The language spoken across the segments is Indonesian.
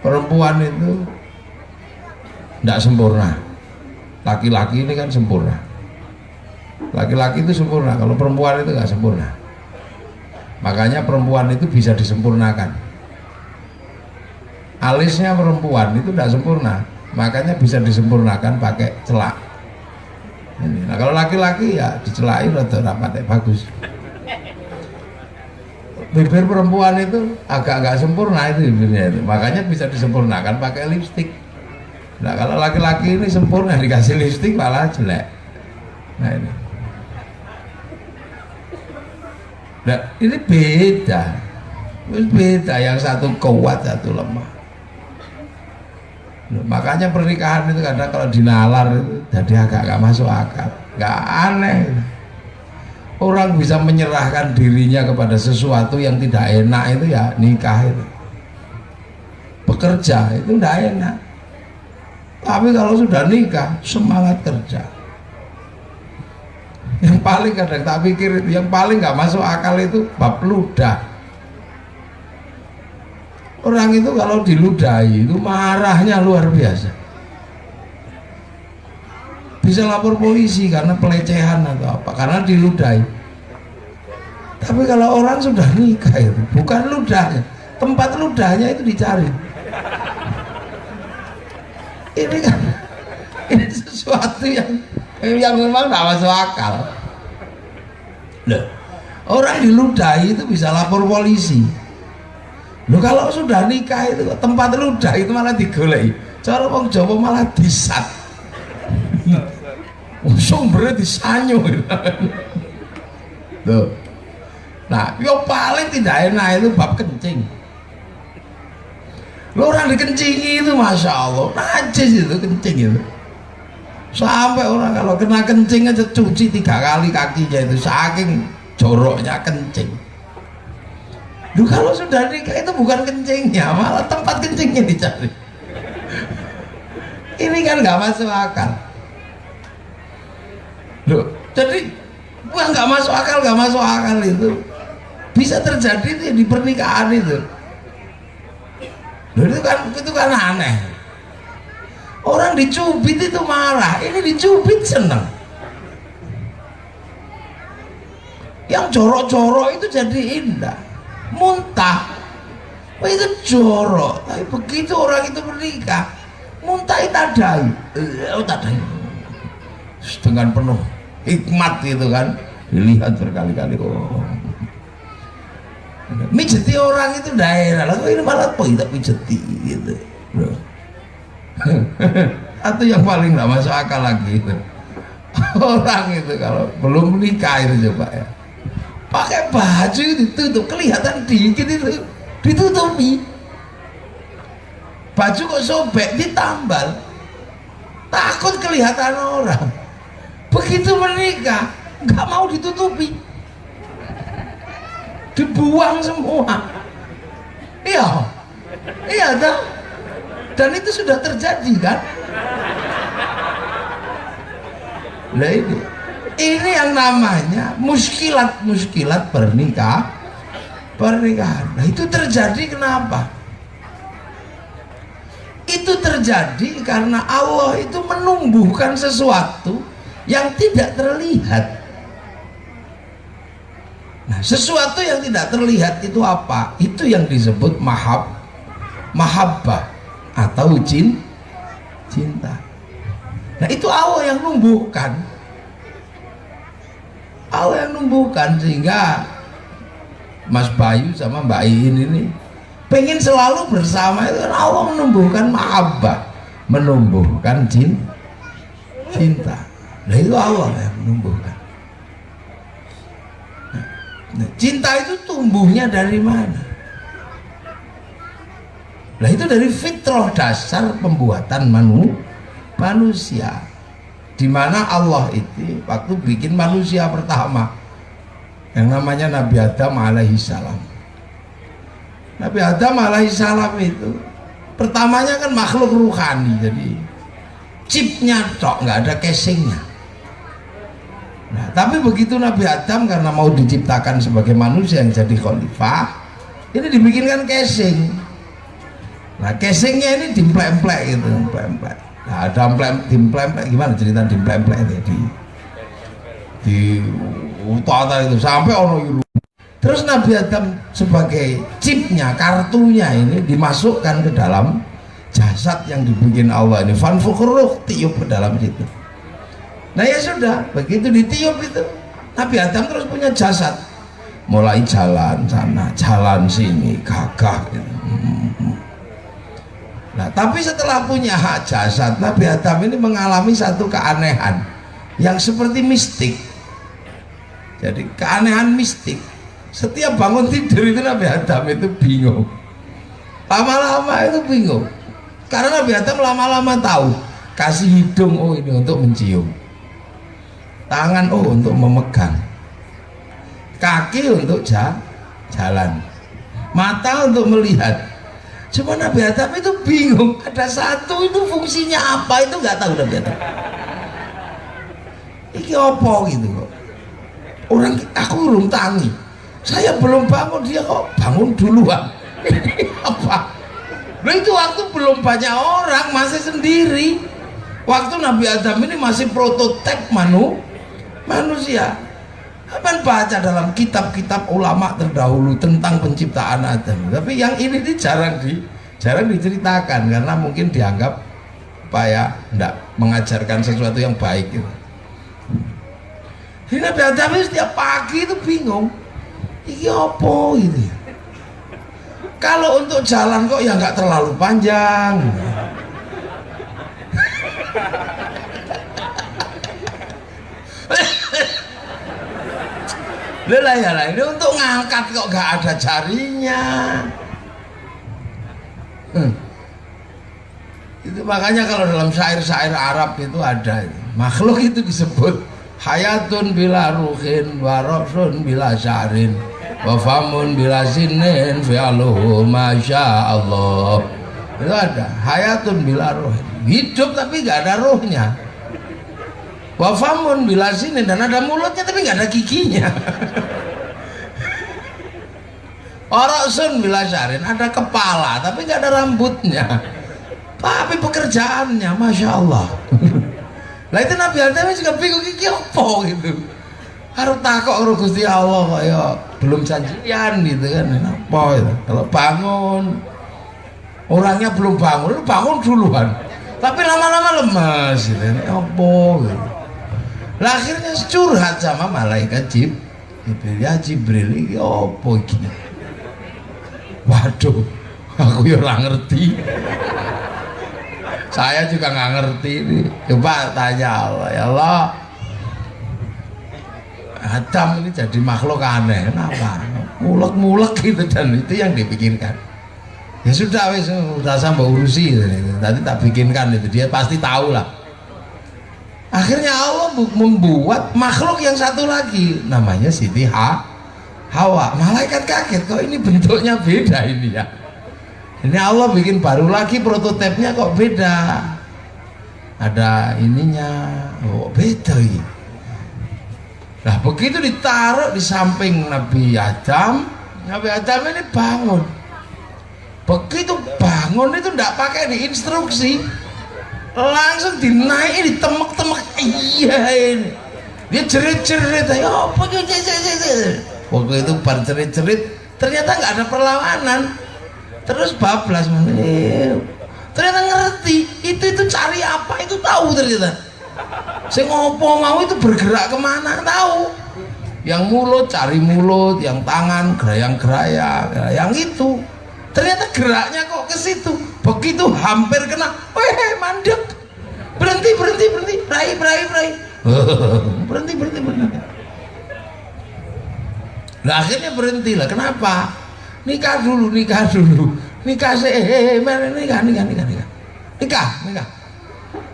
perempuan itu tidak sempurna. Laki-laki ini kan sempurna. Laki-laki itu sempurna, kalau perempuan itu nggak sempurna. Makanya perempuan itu bisa disempurnakan. Alisnya perempuan itu tidak sempurna, makanya bisa disempurnakan pakai celak. Nah kalau laki-laki ya dicelain atau rapatnya bagus. Bibir perempuan itu agak nggak sempurna itu bibirnya itu, makanya bisa disempurnakan pakai lipstik. Nah kalau laki-laki ini sempurna dikasih lipstik malah jelek. Nah ini. Nah ini beda, yang satu kuat, satu lemah. Nah, makanya pernikahan itu kadang kalau dinalar itu jadi agak nggak masuk akal, nggak aneh. Orang bisa menyerahkan dirinya kepada sesuatu yang tidak enak itu ya nikah itu. Bekerja itu tidak enak, tapi kalau sudah nikah semangat kerja. Yang paling kadang tak pikir itu, yang paling nggak masuk akal itu bab ludah. Orang itu kalau diludahi itu marahnya luar biasa. Bisa lapor polisi karena pelecehan atau apa, karena diludahi. Tapi kalau orang sudah nikah itu bukan ludahnya, tempat ludahnya itu dicari. Ini kan ini sesuatu yang memang tidak masuk akal. Loh, orang diludahi itu bisa lapor polisi. Loh kalau sudah nikah itu tempat ludah itu malah digoleki. Cara wong Jawa malah disat. Sumbernya disanyu. Tuh. Nah, yang paling tidak enak itu bab kencing. Lo orang dikencingi itu masya Allah, najis itu kencing itu. Sampai orang kalau kena kencing aja cuci 3 kali kakinya itu saking joroknya kencing. Duh kalau sudah nikah itu bukan kencingnya, malah tempat kencingnya dicari. Ini kan nggak masuk akal. Loh, jadi nggak masuk akal itu bisa terjadi itu di pernikahan itu. Loh, itu kan aneh. Orang dicubit itu marah, ini dicubit seneng. Yang jorok-jorok itu jadi indah, muntah, itu jorok. Tapi begitu orang itu menikah, muntah itu tadai, dengan penuh hikmat itu kan, dilihat berkali-kali. Oh, mijeti orang itu daerah, lalu ini malah kita pijeti gitu. Atau yang paling nggak masuk akal lagi itu, orang itu kalau belum menikah itu coba ya, pakai baju ditutup, kelihatan dikit itu ditutupi, baju kok sobek ditambal, takut kelihatan orang. Begitu menikah nggak mau ditutupi, dibuang semua. Iya toh, dan itu sudah terjadi kan. Nah ini yang namanya muskilat pernikahan. Nah itu terjadi kenapa? Itu terjadi karena Allah itu menumbuhkan sesuatu yang tidak terlihat. Nah, sesuatu yang tidak terlihat itu apa? Itu yang disebut mahabbah atau cinta. Nah, itu Allah yang numbuhkan. Allah yang numbuhkan sehingga Mas Bayu sama Mbak Iin ini pengen selalu bersama. Itu kan Allah menumbuhkan mahabbah, menumbuhkan cinta. Nah itu Allah yang menumbuhkan. Nah, cinta itu tumbuhnya dari mana? Nah itu dari fitrah dasar pembuatan manusia. Di mana Allah itu waktu bikin manusia pertama yang namanya Nabi Adam alaihissalam. Nabi Adam alaihissalam itu pertamanya kan makhluk ruhani, jadi chipnya tok, nggak ada casingnya. Nah, tapi begitu Nabi Adam karena mau diciptakan sebagai manusia yang jadi khalifah, ini dibikinkan casing. Nah casingnya ini dimplek-emplek gitu, dimplek-emplek. Nah ada dimplek-emplek gimana cerita dimplek-emplek itu di utara itu sampai ono yuru. Terus Nabi Adam sebagai chipnya, kartunya ini dimasukkan ke dalam jasad yang dibikin Allah ini. Fanfukhruh, tiup ke dalam situ. Nah ya sudah, begitu ditiup itu Nabi Adam terus punya jasad. Mulai jalan sana, jalan sini, gagah gitu. Nah tapi setelah punya hak jasad, Nabi Adam ini mengalami satu keanehan yang seperti mistik. Jadi keanehan mistik. Setiap bangun tidur itu Nabi Adam itu bingung. Lama-lama itu bingung. Karena Nabi Adam lama-lama tahu kasih hidung, oh ini untuk mencium. Tangan, oh untuk memegang. Kaki untuk jalan. Mata untuk melihat. Cuma Nabi Adam itu bingung. Ada satu itu fungsinya apa itu nggak tahu Nabi Adam. Iki opo gitu kok. Orang aku belum tangi. Saya belum bangun, dia kok bangun duluan. Apa? Nah, itu waktu belum banyak orang, masih sendiri. Waktu Nabi Adam ini masih prototipe manusia. Apa baca dalam kitab-kitab ulama terdahulu tentang penciptaan Adam. Tapi yang ini jarang diceritakan karena mungkin dianggap apa ya, enggak mengajarkan sesuatu yang baik gitu. Jadi Nabi Adam ini setiap pagi itu bingung. Iki apa gitu ya? Kalau untuk jalan kok ya nggak terlalu panjang. Lah ya lah, ini untuk ngangkat kok nggak ada jarinya. Itu makanya kalau dalam syair-syair Arab itu ada makhluk itu disebut hayatun bila ruhin warosun bila syarin wafamun bila sinin fi'aluhu masya Allah. Itu ada hayatun bila ruhin, hidup tapi nggak ada ruhnya. Wafamun bila sinin, dan ada mulutnya tapi nggak ada giginya. Warosun bila syarin, ada kepala tapi nggak ada rambutnya. Tapi pekerjaannya masya Allah. Lah itu Nabi Adam juga bingung iki apa gitu. Harus takok karo Gusti Allah kok ya belum janjian gitu kan. Apa itu? Kalau bangun orangnya belum bangun duluan. Tapi lama-lama lemas gitu. Apa gitu. Lah akhirnya curhat sama malaikat Jibril. Ya Jibril iki apa iki? Waduh, aku ya ora ngerti. Saya juga nggak ngerti ini. Coba tanya Allah, ya Allah, Adam ini jadi makhluk aneh, kenapa? Mulek-mulek gitu, dan itu yang dipikirkan. Ya sudah, wes udah sampai urusi, tadi tak bikinkan itu, dia pasti tahu lah. Akhirnya Allah membuat makhluk yang satu lagi, namanya Siti Hawa. Malaikat kaget, kok ini bentuknya beda ini ya. Ini Allah bikin baru lagi, prototipenya kok beda. Ada ininya, oh beda ini. Nah begitu ditaruh di samping Nabi Adam ini bangun. Begitu bangun itu tidak pakai diinstruksi, langsung dinaiki, ditemek-temek. Iya ini. Dia jerit-jerit, ya apa waktu itu bar jerit-jerit, ternyata nggak ada perlawanan. Terus bablas, ternyata ngerti itu cari apa itu tahu ternyata. Sing ngopo mau itu bergerak kemana tahu. Yang mulut cari mulut, yang tangan gerayang-gerayang, yang itu ternyata geraknya kok ke situ. Begitu hampir kena, mandek, berhenti, rai, berhenti. Nah akhirnya berhentilah. Kenapa? Nikah dulu. Nikah sih, nikah.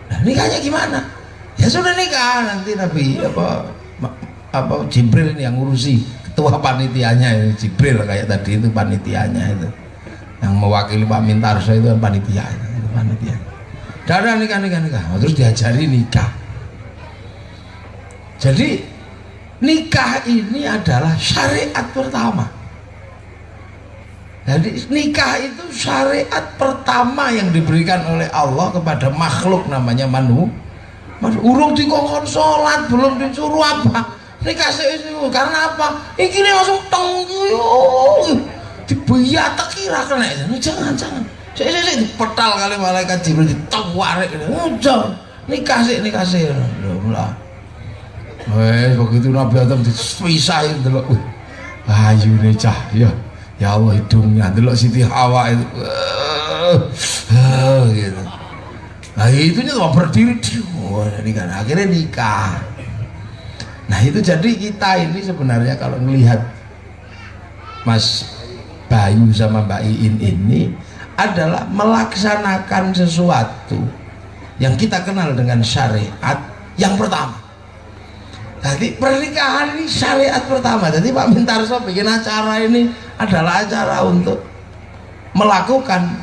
Nah, nikahnya gimana? Ya sudah nikah, nanti Nabi apa Jibril yang ngurusi, ketua panitianya Jibril kayak tadi itu panitianya itu. Yang mewakili Pak Mintarso itu kan panitia. Dadah nikah. Terus diajari nikah. Jadi nikah ini adalah syariat pertama. Jadi nikah itu syariat pertama yang diberikan oleh Allah kepada makhluk namanya urung dikongkon sholat, belum disuruh apa nikah itu karena apa? Ini langsung dibayar kira kena jangan saya dipetal kali malaikat Jibril ditawarik jangan nikah sih lah. Begitu Nabi Adam dipisahin dulu ayu nih cah ya Allah hidungnya dulu Siti Hawa itu gitu. Nah itunya tuh berdiri kan akhirnya nikah. Nah itu jadi kita ini sebenarnya kalau melihat Mas Bayu sama Mbak Iin ini adalah melaksanakan sesuatu yang kita kenal dengan syariat yang pertama. Jadi pernikahan ini syariat pertama. Jadi Pak Mintarso bikin acara ini adalah acara untuk melakukan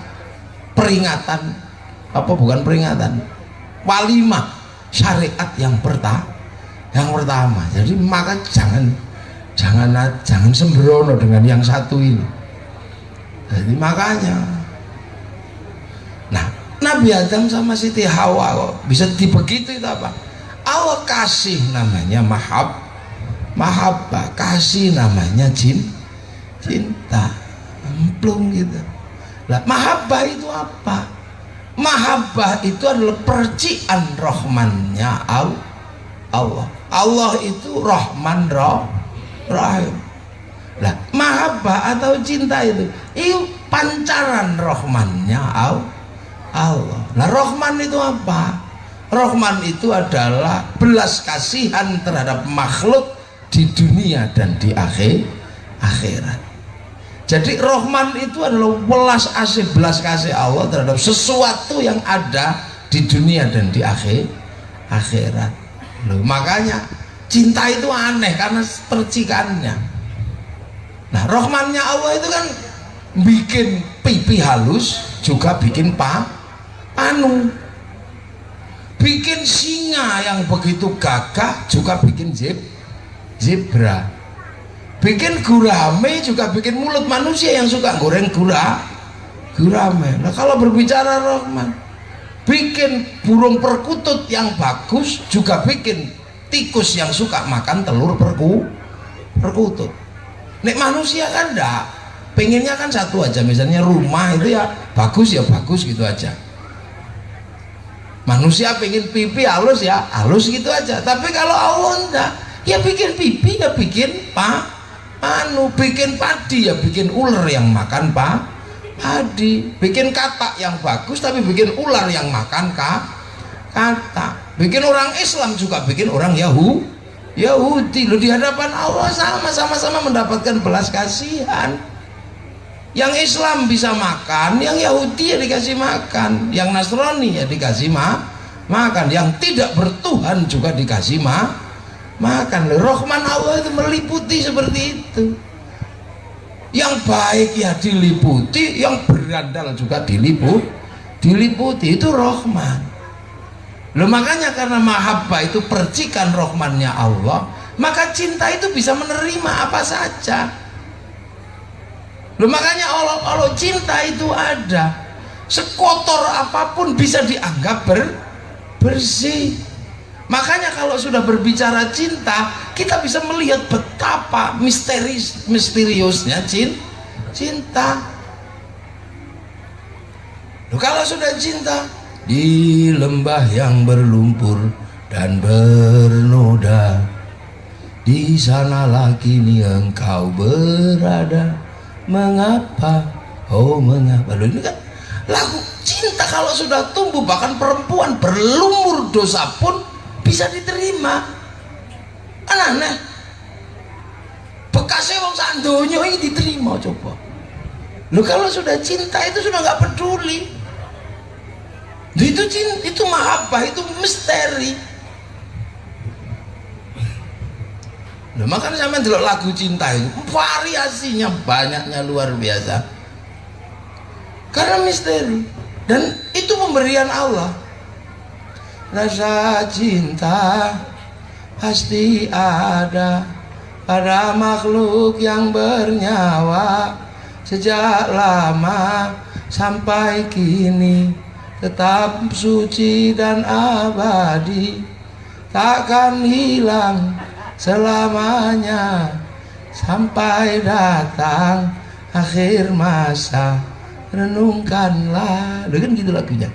peringatan bukan peringatan walimah syariat yang pertama. Jadi maka jangan sembrono dengan yang satu ini. Jadi makanya nah Nabi Adam sama Siti Hawa kok bisa dibegitu itu apa? Allah kasih namanya mahabbah, kasih namanya cinta, emplung gitu. Lah mahabbah itu apa? Mahabbah itu adalah percikan rahmannya Allah. Allah itu Rahman Rahim. Lah mahabbah atau cinta itu pancaran rahmannya Allah. Lah Rahman itu apa? Rahman itu adalah belas kasihan terhadap makhluk di dunia dan di akhirat. Jadi Rahman itu adalah belas kasih Allah terhadap sesuatu yang ada di dunia dan di akhirat. Loh, makanya cinta itu aneh karena percikannya. Nah Rahmannya Allah itu kan bikin pipi halus juga bikin panu, bikin singa yang begitu gagah juga bikin zebra, bikin gurame juga bikin mulut manusia yang suka goreng gurame. Nah kalau berbicara Rahman, bikin burung perkutut yang bagus juga bikin tikus yang suka makan telur perkutut. Nek manusia kan enggak, pengennya kan satu aja, misalnya rumah itu ya bagus gitu aja. Manusia pengen pipi halus ya halus gitu aja. Tapi kalau Allah enggak, ya bikin pipi ya bikin bikin padi ya bikin ular yang makan padi, bikin katak yang bagus tapi bikin ular yang makan katak, bikin orang Islam juga bikin orang Yahudi. Loh, di hadapan Allah sama-sama mendapatkan belas kasihan. Yang Islam bisa makan, yang Yahudi ya dikasih makan, yang Nasrani ya dikasih makan, yang tidak bertuhan juga dikasih makan. Rahman Allah itu meliputi seperti itu. Yang baik ya diliputi, yang berandal juga diliputi. Itu Rahman. Loh, makanya karena mahabbah itu percikan Rahmannya Allah, maka cinta itu bisa menerima apa saja. Loh, makanya Allah cinta itu ada, sekotor apapun bisa dianggap bersih. Makanya kalau sudah berbicara cinta, kita bisa melihat betapa misteriusnya cinta. Loh, kalau sudah cinta, di lembah yang berlumpur dan bernoda, di sanalah kini engkau berada. Mengapa? Oh mengapa? Loh, ini kan lagu cinta. Kalau sudah tumbuh, bahkan perempuan berlumur dosa pun bisa diterima. Aneh. Bekasnya wong sak donya ini diterima coba. Loh, kalau sudah cinta itu sudah nggak peduli. Itu cinta, itu mahabbah, itu misteri. Nah, makanya sampai delok lagu cinta itu variasinya banyaknya luar biasa karena misteri, dan itu pemberian Allah. Rasa cinta pasti ada pada makhluk yang bernyawa, sejak lama sampai kini tetap suci dan abadi, takkan hilang selamanya sampai datang akhir masa. Renungkanlah, kan gitu lagunya.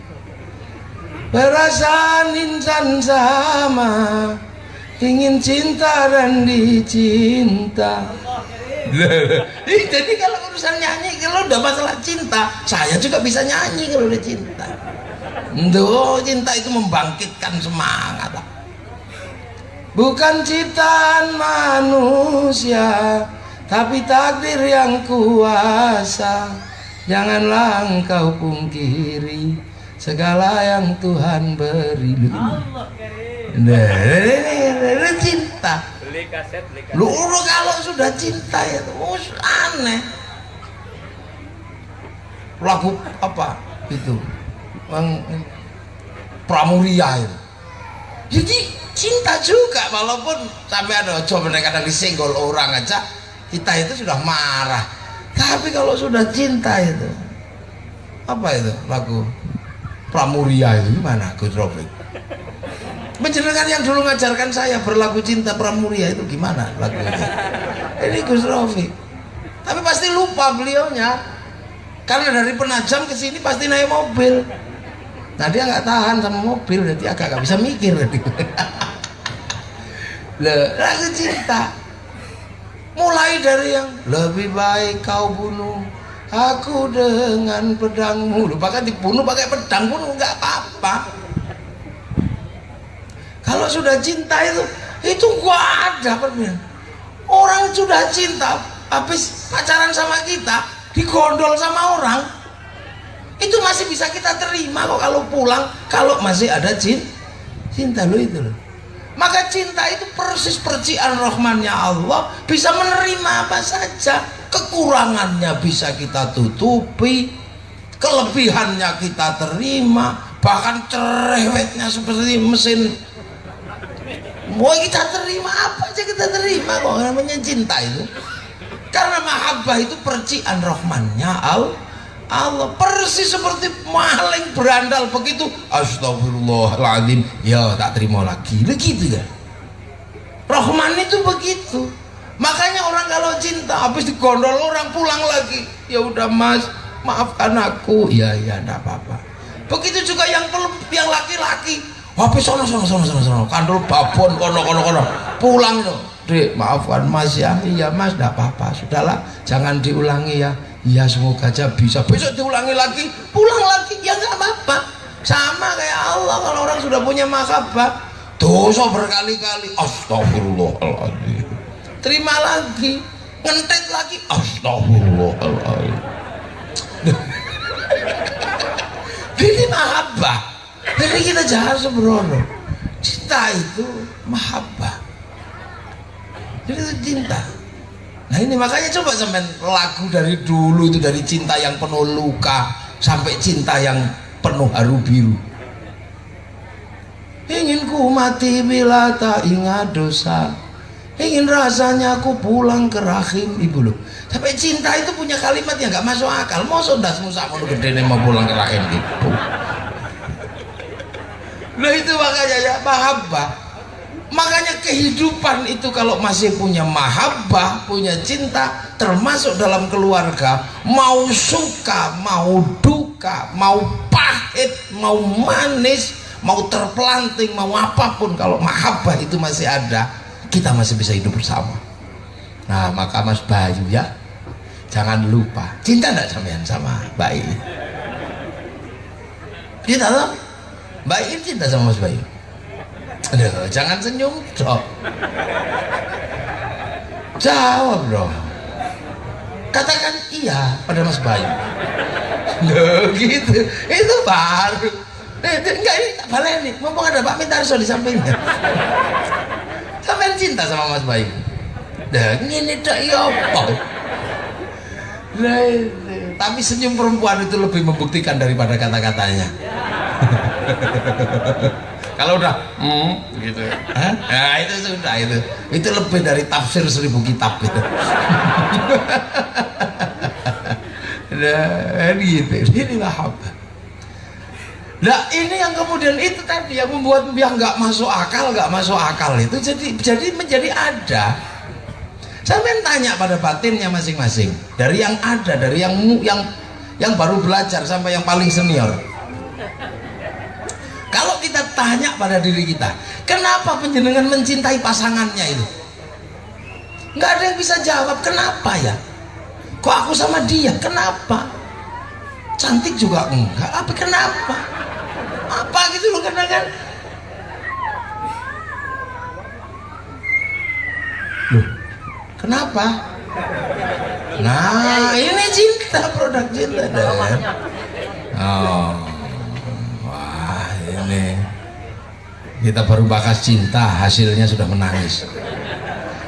Perasaan insan sama, ingin cinta dan dicinta. Jadi kalau urusan nyanyi, kalau udah masalah cinta, saya juga bisa nyanyi kalau udah cinta. Duh, cinta itu membangkitkan semangat. Bukan ciptaan manusia, tapi takdir yang kuasa. Janganlah engkau pungkiri segala yang Tuhan beri. Nah, cinta. Lu kalau sudah cinta itu aneh. Lagu apa itu? Pramuria itu. Jadi cinta juga, walaupun sampai ada coba kadang disenggol orang aja, kita itu sudah marah. Tapi kalau sudah cinta itu, apa itu lagu Pramuria itu gimana Gus Rofik? Menjenengan yang dulu ngajarkan saya berlagu cinta Pramuria itu gimana lagunya? Ini Gus Rofik. Tapi pasti lupa beliaunya, karena dari Penajam ke sini pasti naik mobil. Nah dia nggak tahan sama mobil, jadi agak nggak bisa mikir. Lagu cinta. Mulai dari yang lebih baik kau bunuh aku dengan pedangmu. Lu bahkan dibunuh pakai pedang pun nggak apa-apa. Kalau sudah cinta itu gua ada perbedaan. Orang sudah cinta, habis pacaran sama kita, digondol sama orang, itu masih bisa kita terima kok kalau pulang, kalau masih ada cinta lo itu loh. Maka cinta itu persis percikan rahmannya Allah, bisa menerima apa saja. Kekurangannya bisa kita tutupi, kelebihannya kita terima, bahkan cerewetnya seperti mesin, mau kita terima apa aja kita terima kok, namanya cinta itu. Karena mahabbah itu percikan rahmannya Allah, persis seperti maling berandal begitu, astagfirullahaladzim, ya tak terima lagi, begitu kan. Rahman itu begitu. Makanya orang kalau cinta habis digondol orang pulang lagi, ya udah mas, maafkan aku, ya enggak apa-apa. Begitu juga yang laki-laki, habis sono kandul babon kono pulang loh, Dek maafkan mas ya, iya mas enggak apa-apa, sudahlah jangan diulangi ya. Ya semoga aja bisa, besok diulangi lagi, pulang lagi, ya nggak apa-apa. Sama kayak Allah, kalau orang sudah punya mahabbah, dosa berkali-kali, astagfirullahaladzim, terima lagi, ngentet lagi, astagfirullahaladzim. Ini mahabbah. Jadi kita jangan sembrono. Cinta itu mahabbah. Jadi itu cinta. Nah ini makanya coba sampai lagu dari dulu itu, dari cinta yang penuh luka sampai cinta yang penuh haru biru. Ingin ku mati bila tak ingat dosa, ingin rasanya aku pulang ke rahim ibu loh. Sampai cinta itu punya kalimat yang gak masuk akal. Mau sondas musa mau gede mau pulang ke rahim ibu. Nah itu makanya ya mahabbah. Makanya kehidupan itu kalau masih punya mahabbah, punya cinta, termasuk dalam keluarga, mau suka, mau duka, mau pahit, mau manis, mau terpelanting, mau apapun, kalau mahabbah itu masih ada, kita masih bisa hidup bersama. Nah maka Mas Bayu ya, jangan lupa, cinta enggak sampean sama Mbak Iin? Cinta loh? Mbak Iin cinta sama Mas Bayu? Aduh, jangan senyum dong, jawab dong, katakan iya pada Mas Bayu. Loh gitu, itu baru. Enggak, ini tak boleh nih, mumpung ada Pak Mintarso di sampingnya. Sampai cinta sama Mas Bayu. Dah ngene dak ya apa? Tapi senyum perempuan itu lebih membuktikan daripada kata-katanya. Kalau udah gitu, nah itu sudah, itu lebih dari tafsir 1000 kitab gitu. Nah, gitu. Ini mahabbah. Nah, ini yang kemudian itu tadi yang membuat yang nggak masuk akal itu jadi menjadi ada. Sampai tanya pada batinnya masing-masing, dari yang ada, dari yang baru belajar sampai yang paling senior. Kalau kita tanya pada diri kita, kenapa penjenengan mencintai pasangannya itu? Nggak ada yang bisa jawab. Kenapa ya? Kok aku sama dia? Kenapa? Cantik juga enggak. Apa kenapa? Apa gitu loh kadang-kadang. Loh, kenapa? Nah, ini cinta, produk cinta. Oh, wah ini kita baru bakas cinta, hasilnya sudah menangis.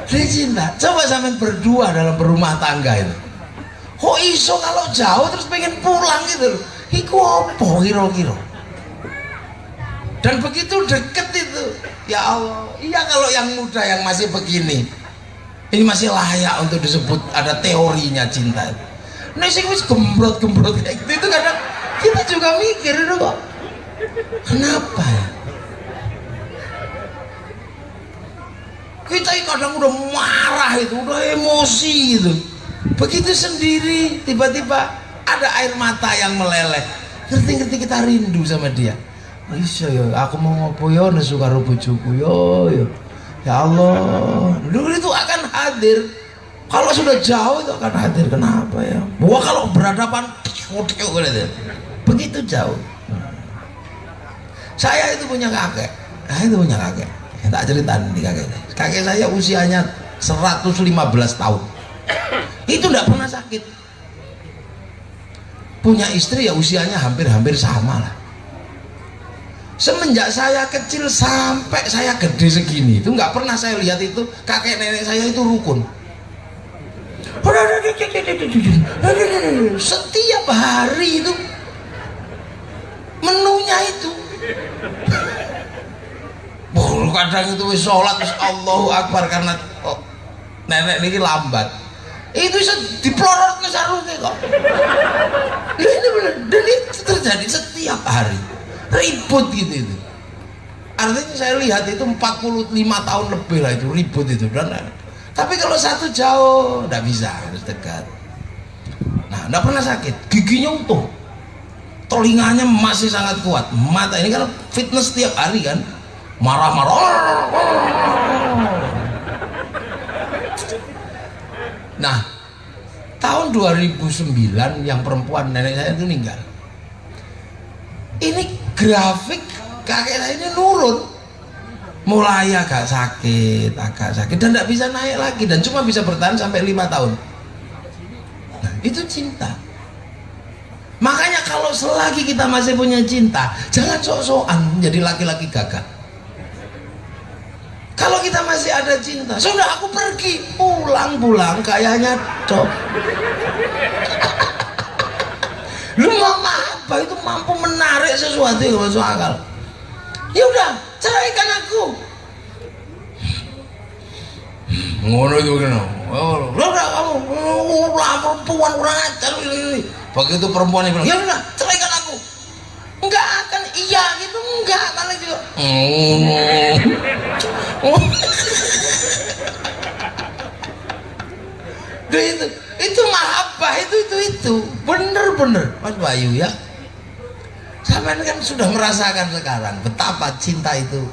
Ini cinta. Coba sampean berdua dalam berumah tangga itu. Kok iso kalau jauh terus pengen pulang gitu loh. Iku apa kira-kira? Dan begitu deket itu, ya Allah. Iya kalau yang muda yang masih begini, ini masih layak untuk disebut ada teorinya cinta. Nah sih wis gembrot-gembrot kayak gitu, itu kadang kita juga mikir itu kok. Kenapa ya? Kita kadang udah marah itu, udah emosi itu. Begitu sendiri tiba-tiba ada air mata yang meleleh. Ngerti-ngerti kita rindu sama dia. Iya ya, aku mau ngopo yo nesu karo bojoku yo. Ya Allah, dulu itu akan hadir. Kalau sudah jauh itu akan hadir. Kenapa ya? Bahwa kalau berhadapan begitu jauh. Saya itu punya kakek. Tak ceritain di kakek saya usianya 115 tahun. Itu tidak pernah sakit. Punya istri ya usianya hampir sama lah. Semenjak saya kecil sampai saya gede segini itu nggak pernah saya lihat itu kakek nenek saya itu rukun. Setiap hari itu menunya itu. Kadang itu sholat terus Allahu Akbar karena nenek ini lambat. Itu bisa diplorot ke sarungnya kok. Ini benar, dan itu terjadi setiap hari. Ribut gitu itu. Artinya saya lihat itu 45 tahun lebih lah itu ribut itu. Dan tapi kalau satu jauh nggak bisa, harus dekat. Nah, nggak pernah sakit, giginya utuh, telinganya masih sangat kuat, mata ini kan fitness tiap hari kan, marah-marah. Nah, tahun 2009 yang perempuan nenek saya itu meninggal. Ini grafik kakek saya ini nurun, mulai agak sakit dan tidak bisa naik lagi dan cuma bisa bertahan sampai 5 tahun. Nah, itu cinta. Makanya kalau selagi kita masih punya cinta, jangan sok-sokan menjadi laki-laki gagah. Kalau kita masih ada cinta, sudah aku pergi, pulang kayaknya cok. Lu apa itu mampu menarik sesuatu yang masuk akal. Ya udah, ceraikan aku. Ngono itu kan. Oh, udah kamu perempuan kurang ajar ini. Begitu perempuan ini bilang, ya udah, ceraikan aku. Enggak akan iya gitu, enggak malah juga. Itu mahabbah itu bener Mas Bayu ya. Sampean kan sudah merasakan sekarang betapa cinta itu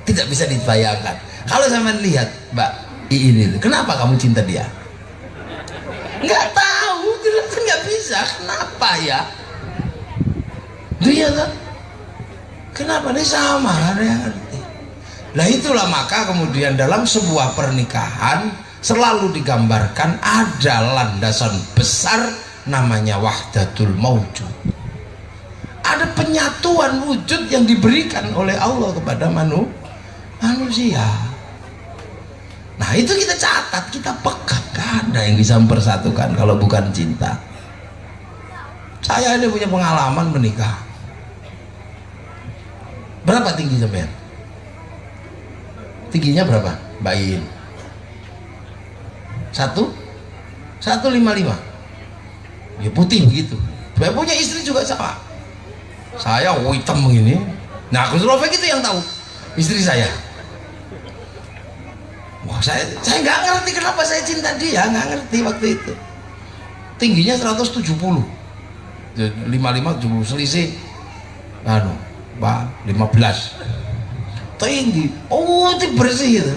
tidak bisa dibayangkan. Kalau sampean lihat Mbak Iin itu, kenapa kamu cinta dia? Nggak tahu, nggak bisa. Kenapa ya? Dia kan? Kenapa dia sama? Ada yang ngerti. Nah itulah maka kemudian dalam sebuah pernikahan selalu digambarkan ada landasan besar namanya wahdatul mawjud. Ada penyatuan wujud yang diberikan oleh Allah kepada manusia. Nah itu kita catat, kita pegang. Gak ada yang bisa mempersatukan kalau bukan cinta. Saya ini punya pengalaman menikah. Berapa tinggi sampean? Tingginya berapa? Mbak Iin? 155. ya putih begitu. Saya punya istri juga sama, saya hitam begini. Nah Gus Rofik itu yang tahu istri saya. Wah, saya nggak ngerti kenapa saya cinta dia, nggak ngerti waktu itu. Tingginya 170, 55, 70 selisih, Pak 15. Tinggi, itu bersih itu.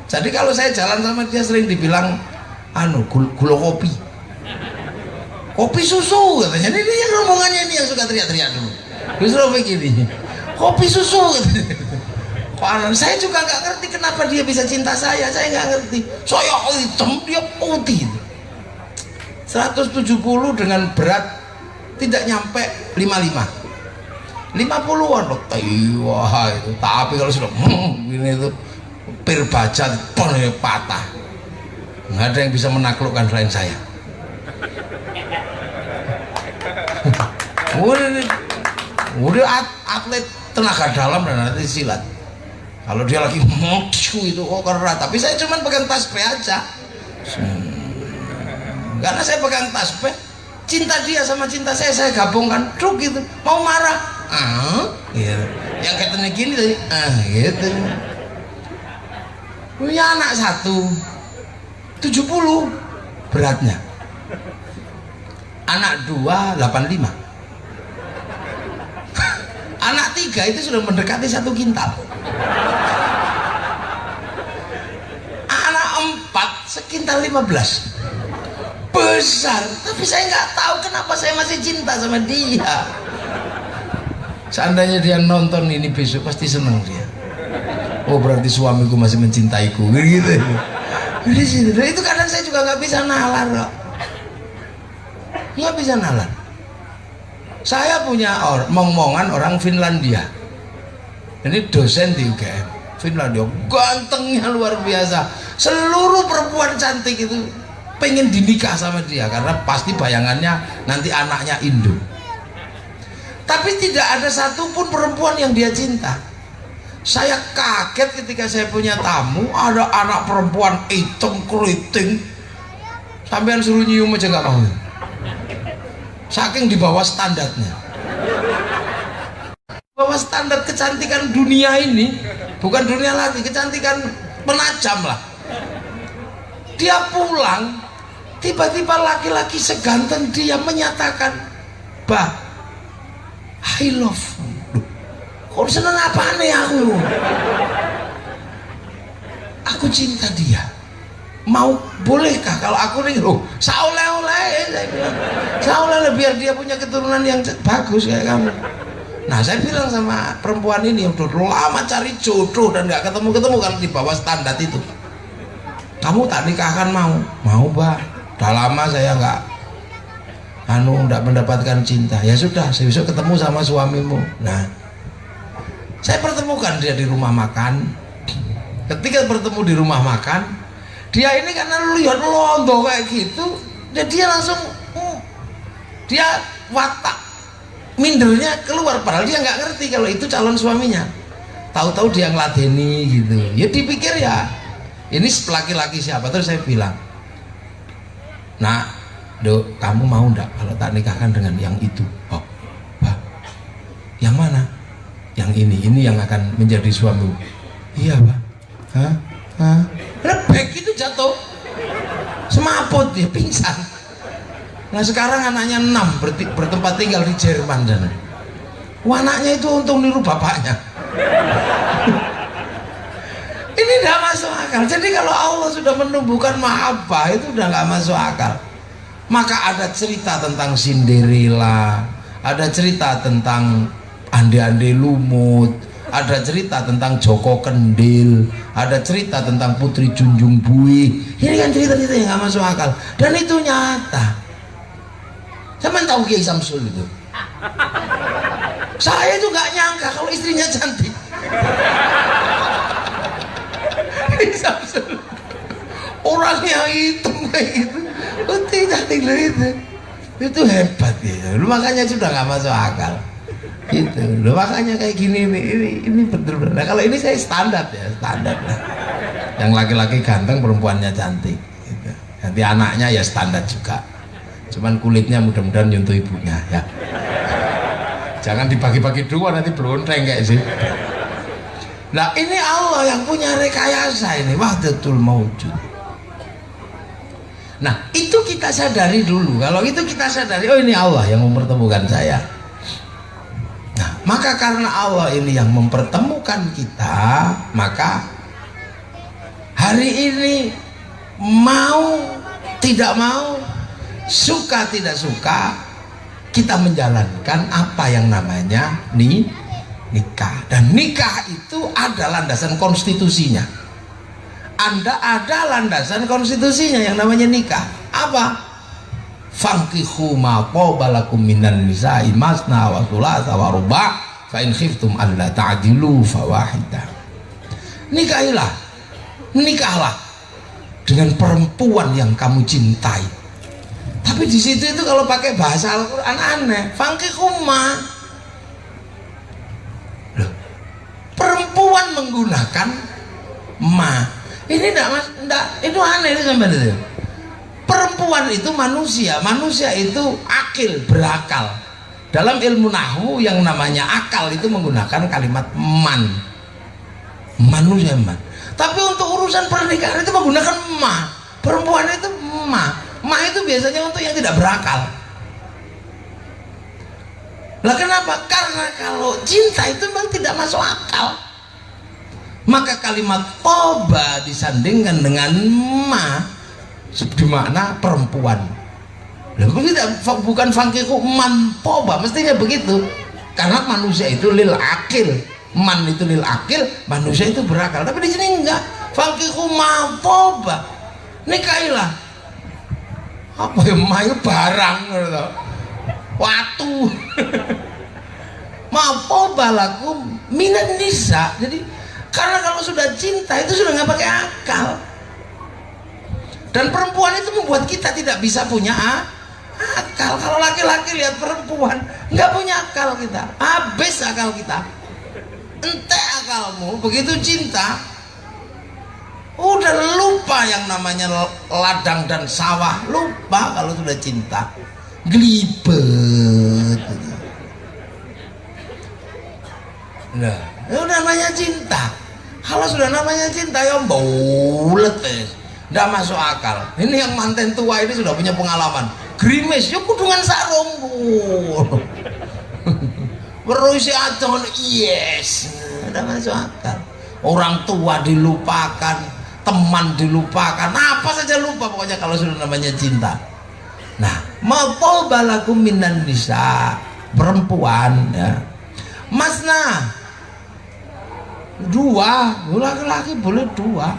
Jadi kalau saya jalan sama dia sering dibilang, gula kopi, kopi susu katanya. Ini yang rombongannya ini yang suka teriak-teriak dulu. Gus Rofik ini, kopi susu. Saya juga nggak ngerti kenapa dia bisa cinta saya nggak ngerti. Saya hitam, dia putih. 170 dengan berat tidak nyampe 55, 50-an loh. Wah itu, tapi kalau sudah gini itu pir baja patah. Nggak ada yang bisa menaklukkan selain saya. Udah atlet tenaga dalam dan atlet silat. Kalau dia lagi itu keren, tapi saya cuma pegang tasbih aja. Karena saya pegang tasbih, cinta dia sama cinta saya gabungkan, truk gitu. Mau marah, gitu. Yang katanya gini tadi, gitu. Punya anak 1, 70 beratnya. Anak 2, 85. Anak 3 itu sudah mendekati 1 kintal. Anak 4 sekintal 15. Besar, tapi saya nggak tahu kenapa saya masih cinta sama dia. Seandainya dia nonton ini besok pasti seneng dia. Oh berarti suamiku masih mencintaiku, gitu. Itu kadang saya juga nggak bisa nalar kok. Nggak bisa nalar. Saya punya omongan orang Finlandia. Ini dosen di UGM Finlandia, gantengnya luar biasa. Seluruh perempuan cantik itu pengen dinikah sama dia karena pasti bayangannya nanti anaknya Indo. Tapi tidak ada satupun perempuan yang dia cinta. Saya kaget ketika saya punya tamu ada anak perempuan hitam keriting, sampean suruh nyium aja nggak mau, saking di bawah standarnya. Bahwa standar kecantikan dunia ini bukan dunia lagi, kecantikan penajam lah. Dia pulang, tiba-tiba laki-laki seganteng dia menyatakan, "Bah, I love you." Kok seneng apaan nih aku? Aku cinta dia. Mau bolehkah kalau aku nih, saoleh biar dia punya keturunan yang bagus kayak kamu. Nah saya bilang sama perempuan ini yang udah lama cari jodoh dan nggak ketemu-ketemu kan di bawah standar itu. Kamu tak nikahkan mau? Mau bah. Udah lama saya nggak mendapatkan cinta. Ya sudah, saya besok ketemu sama suamimu. Nah, saya pertemukan dia di rumah makan. Ketika bertemu di rumah makan, dia ini karena lihat londo kayak gitu, dan dia langsung dia watak mindernya keluar, padahal dia nggak ngerti kalau itu calon suaminya. Tahu-tahu dia ngeladeni gitu. Ya dipikir ya ini laki-laki siapa. Terus saya bilang, "Nah, Dok, kamu mau ndak kalau tak nikahkan dengan yang itu?" "Oh, Pak, yang mana?" "Yang ini yang akan menjadi suamimu." "Iya, Pak." Hah? Rebek itu jatuh, semaput dia pingsan. Nah sekarang anaknya 6 bertempat tinggal di Jerman dan anaknya itu untung niru bapaknya. Ini tidak masuk akal. Jadi kalau Allah sudah menumbuhkan mahabbah itu udah nggak masuk akal. Maka ada cerita tentang Cinderella, ada cerita tentang Ande-Ande Lumut, ada cerita tentang Joko Kendil, ada cerita tentang Putri Junjung Buih. Ini kan cerita-cerita yang nggak masuk akal dan itu nyata. Saya tahu Kiai Samsul itu. Saya juga nggak nyangka kalau istrinya cantik. Kiai Samsul orangnya hitam kayak gitu, tidak itu hebat gitu. Makanya sudah nggak masuk akal. Gitu. Makanya kayak gini ini betul. Nah kalau ini saya standar lah. Yang laki-laki ganteng, perempuannya cantik. Gitu. Nanti anaknya ya standar juga. cuman kulitnya mudah-mudahan nyentuh ibunya ya. Jangan dibagi-bagi dua nanti belonteng kayak sih. Nah ini Allah yang punya rekayasa ini, wahdatul mawjud. Nah itu kita sadari dulu. Kalau itu kita sadari, oh ini Allah yang mempertemukan saya. Nah maka karena Allah ini yang mempertemukan kita, maka hari ini mau tidak mau, suka tidak suka, kita menjalankan apa yang namanya nikah. Dan nikah itu ada landasan konstitusinya. Anda ada landasan konstitusinya yang namanya nikah. Apa? Fankihu ma qabalakum minan nisa'i masna wa thulatha wa ruba' fa in khiftum alla ta'dilu fawahidah. Nikahlah dengan perempuan yang kamu cintai. Tapi di situ itu kalau pakai bahasa Al-Quran aneh. Fangkihuma, loh, perempuan menggunakan ma. Ini enggak, itu aneh itu sampai itu. Perempuan itu manusia itu akil, berakal. Dalam ilmu nahwu yang namanya akal itu menggunakan kalimat man, manusia man. Tapi untuk urusan pernikahan itu menggunakan ma. Perempuan itu ma. Ma itu biasanya untuk yang tidak berakal. Lah kenapa? Karena kalau cinta itu memang tidak masuk akal. Maka kalimat toba disandingkan dengan ma, di makna perempuan. Bukan fangkiku man toba, mestinya begitu. Karena manusia itu lil akil, man itu lil akil, manusia itu berakal. Tapi di sini enggak. Fangkiku ma toba, nikahilah. Apa ya, mayu barang gitu. Watu. Mapo balakum minan nisa. Jadi karena kalau sudah cinta itu sudah nggak pakai akal. Dan perempuan itu membuat kita tidak bisa punya akal. Kalau laki-laki lihat perempuan nggak punya akal, kita habis akal kita. Entek akalmu begitu cinta. Udah lupa yang namanya ladang dan sawah, lupa kalau sudah cinta, gelibet. Nah, itu namanya cinta. Kalau sudah namanya cinta ya bulet, nggak masuk akal. Ini yang manten tua ini sudah punya pengalaman. Grimis, yuk kudungan sarung, berusia adon, yes, nggak masuk akal. Orang tua dilupakan. Teman dilupakan, apa saja lupa pokoknya kalau sudah namanya cinta. Nah, maqal balakum minan nisa, perempuan ya. Masna, dua, laki-laki boleh dua.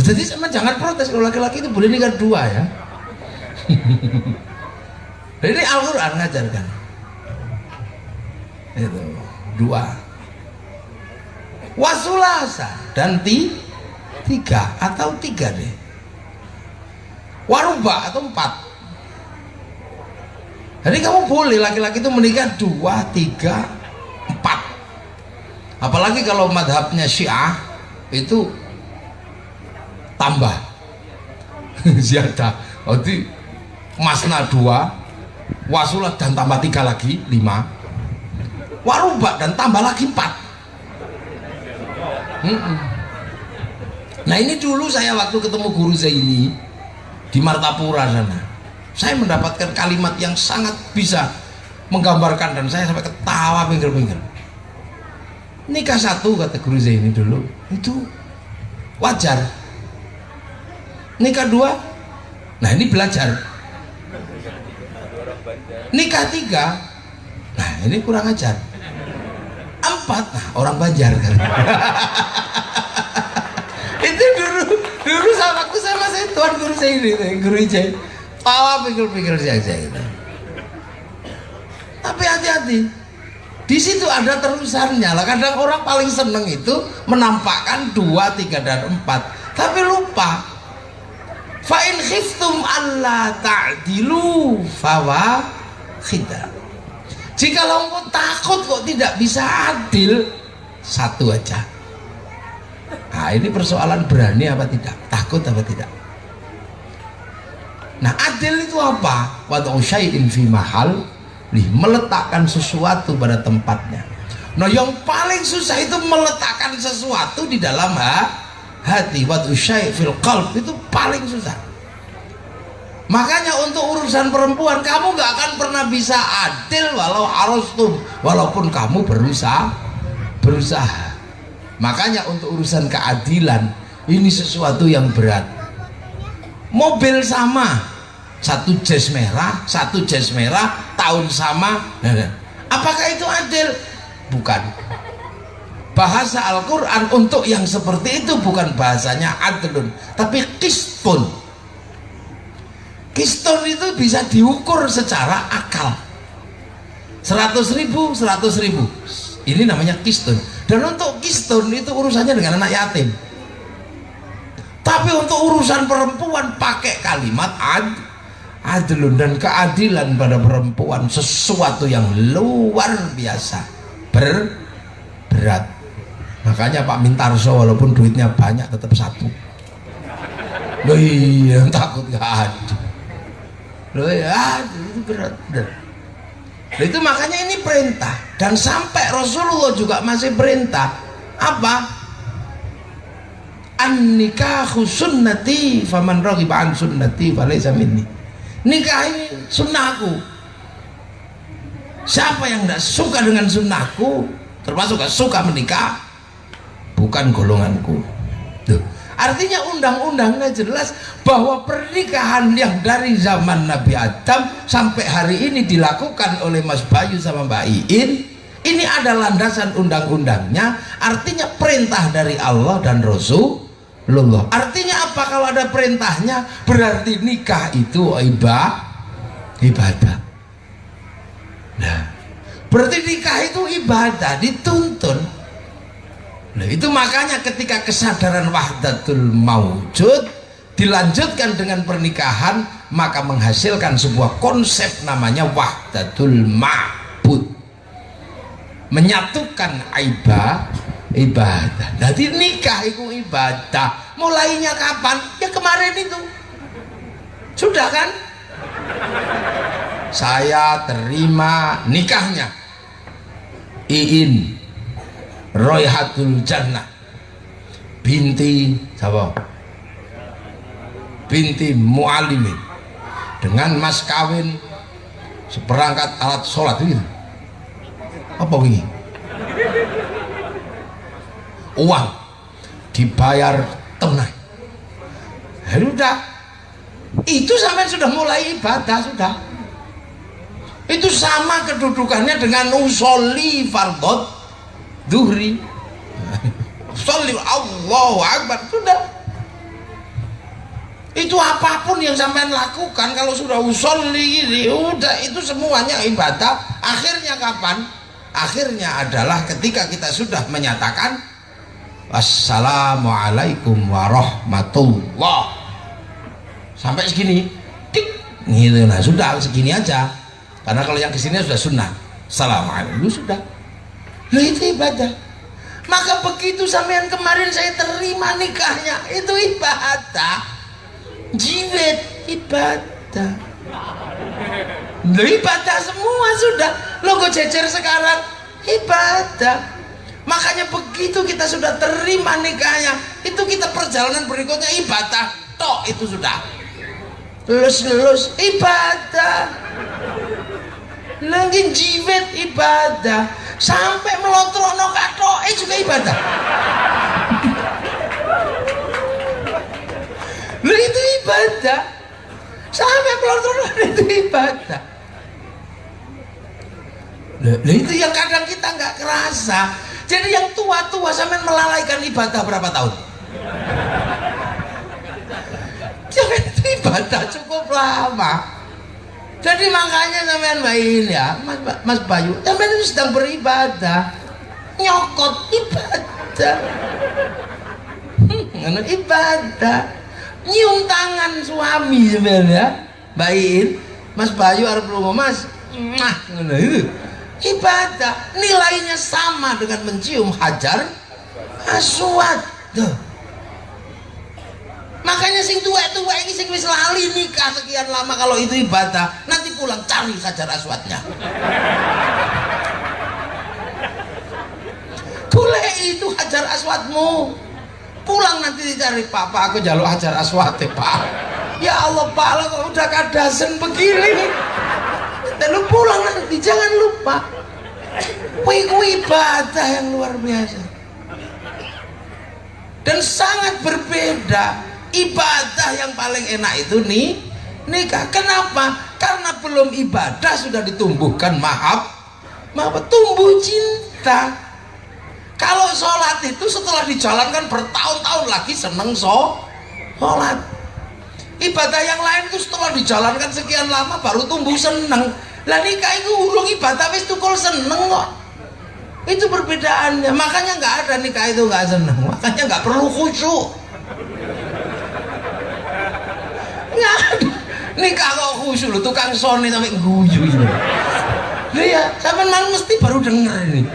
Jadi sama jangan protes kalau laki-laki itu boleh nikah dua ya. Ini Al-Quran ngajarkan. Itu dua. Wasulasa dan tiga atau tiga deh. Waruba atau 4. Jadi kamu boleh laki-laki itu menikah 2, 3, 4. Apalagi kalau madhabnya Syiah itu tambah ziyadah. Jadi masna 2, wasulah dan tambah 3 lagi 5, waruba dan tambah lagi 4. Nah ini dulu saya waktu ketemu guru Zaini di Martapura sana, saya mendapatkan kalimat yang sangat bisa menggambarkan dan saya sampai ketawa pinggir-pinggir. Nikah 1 kata guru Zaini dulu itu wajar. Nikah 2, nah ini belajar. Nikah 3, nah ini kurang ajar. 4, nah orang Banjar kan. Itu dulu sama aku sama saya tuan guru saya ini, guru Ijai. Tawa pikir-pikir saja gitu. Tapi hati-hati. Di situ ada terusannya lah. Kadang orang paling seneng itu menampakkan 2, 3 dan 4. Tapi lupa. Fa in khiftum alla ta'dilu fawahidah. Jika engkau takut kok tidak bisa adil, 1 aja. Nah ini persoalan berani apa tidak, takut apa tidak. Nah, adil itu apa? Wad'u syai'in fi mahal, meletakkan sesuatu pada tempatnya. Nah, yang paling susah itu meletakkan sesuatu di dalam hati. Wad'u syai' fil qalb itu paling susah. Makanya untuk urusan perempuan kamu gak akan pernah bisa adil walau arostum, walaupun kamu berusaha. Makanya untuk urusan keadilan ini sesuatu yang berat. Mobil sama, satu jas merah, tahun sama. Apakah itu adil? Bukan. Bahasa Al-Quran untuk yang seperti itu bukan bahasanya adlun, tapi qistun. Qistun itu bisa diukur secara akal. 100.000, 100.000. Ini namanya qistun. Dan untuk qistun itu urusannya dengan anak yatim. Tapi untuk urusan perempuan pakai kalimat adlun, dan keadilan pada perempuan sesuatu yang luar biasa berat. Makanya Pak Mintarso walaupun duitnya banyak tetap satu. Loh iya, takut gak adil. Loh ya, itu berat. Loh, itu makanya ini perintah, dan sampai Rasulullah juga masih perintah apa? An-nikahu sunnati faman raghiba an sunnati falaysa minni. Nikah ini sunnahku. Siapa yang tidak suka dengan sunnahku, termasuk gak suka menikah, bukan golonganku. Tuh. Artinya undang-undangnya jelas bahwa pernikahan yang dari zaman Nabi Adam sampai hari ini dilakukan oleh Mas Bayu sama Mbak Iin, ini ada landasan undang-undangnya. Artinya perintah dari Allah dan Rasulullah. Artinya apa? Kalau ada perintahnya berarti nikah itu ibadah. Nah, berarti nikah itu ibadah, dituntun. Nah, itu makanya ketika kesadaran wahdatul maujud dilanjutkan dengan pernikahan, maka menghasilkan sebuah konsep namanya wahdatul ma'bud, menyatukan ibadah. Jadi nikah itu ibadah. Mulainya kapan? Ya kemarin itu. Sudah kan? Saya terima nikahnya Iin Royhatul Jannah binti siapa? Binti Mu'alimin dengan mas kawin seperangkat alat sholat gitu. Apa ini? Uang dibayar tunai. Sudah, itu sampai sudah mulai ibadah. Sudah, itu sama kedudukannya dengan usolli fardhot duhri. Usolli Allahu Akbar. Sudah, itu apapun yang sampean lakukan kalau sudah usolli ini, udah itu semuanya ibadah. Akhirnya kapan? Akhirnya adalah ketika kita sudah menyatakan Assalamualaikum warahmatullah. Sampai segini, tik, gitu. Nah sudah segini aja. Karena kalau yang kesini sudah sunnah. Assalamualaikum sudah. Nah itu ibadah. Maka begitu sampean kemarin saya terima nikahnya, itu ibadah. Jiwet ibadah. Nah ibadah semua sudah. Logo jejer sekarang ibadah. Makanya begitu kita sudah terima nikahnya, itu kita perjalanan berikutnya ibadah tok, itu sudah lulus ibadah, lagi jiwet ibadah, sampai melontrokno katok juga ibadah. Lu itu ibadah, sampai melontrokno itu ibadah. Nah itu yang kadang kita nggak kerasa. Jadi yang tua-tua sampai melalaikan ibadah berapa tahun? Jangan itu ibadah cukup lama. Jadi makanya sampean bayin ya, Mas Bayu, sampean itu sedang beribadah, nyokot ibadah, ibadah, nyium tangan suami sebenarnya, bayin, Mas Bayu harus belum Mas, itu. Ibadah nilainya sama dengan mencium hajar aswad. Makanya sing tuwek-tuwek iki sing wis lali nikah sekian lama kalau itu ibadah, nanti pulang cari Hajar Aswadnya. Golek itu Hajar Aswadmu. Pulang nanti dicari, Pak, aku jaluk Hajar Aswad, Pak. Ya Allah, Pak, lo kok udah kadasen begini. Dan lu pulang nanti, jangan lupa. Kuwi ibadah yang luar biasa. Dan sangat berbeda. Ibadah yang paling enak itu nih nikah. Kenapa? Karena belum ibadah sudah ditumbuhkan tumbuh cinta. Kalau sholat itu setelah dijalankan bertahun-tahun lagi seneng sholat. Ibadah yang lain itu setelah dijalankan sekian lama baru tumbuh seneng. Lah nikah itu urung ibadah wis tukul seneng kok. Itu perbedaannya. Makanya nggak ada nikah itu nggak seneng. Makanya nggak perlu khusyuk. Nggak ada. Nikah kok khusyuk loh, tukang soni sampai guyu ini. Iya, sampai malam mesti baru denger ini.